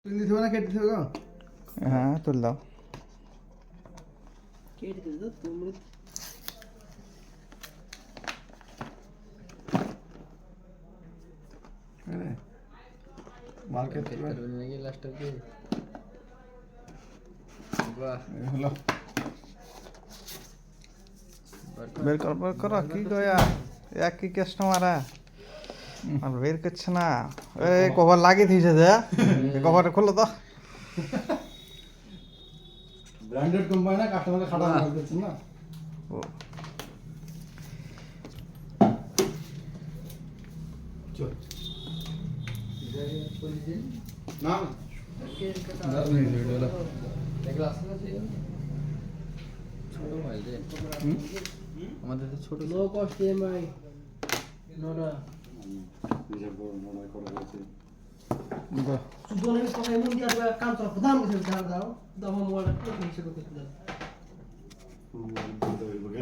তুই নিতে হবে না কেটে দিতে হবে গো? হ্যাঁ তুল দাও। কেটে দিতে তোমরা আরে মাল কেটে দিবে। করবেন নাকি লাস্ট অবধি? বাহ, এই হলো বের কর কি গয়া এক কি কাস্টমার আর বের করছে না। এই কভার লাগিয়ে দিয়েছে যে কভারটা খুলো তো। ব্র্যান্ডেড কোম্পানি না, কাস্টমারকে খাটা বাহ। মাল দিচ্ছেন না। ও, চল পলিথিন না কেটে কাটা দারুণ হয়েছে এটা হলো। এগুলো আছে না সেই ছোট মোবাইল রে আমাদের তো ছোট লো কস্ট ইএমআই নোরা নিজের বড় নড়াই করে গেছে। দাও। সুদনের কথা এমন দিয়ে আসবে কাম তো দাম কিছু দাও দাও দাও মোবাইলটা কি হিসেবে করতে দাও বলতে হইব গে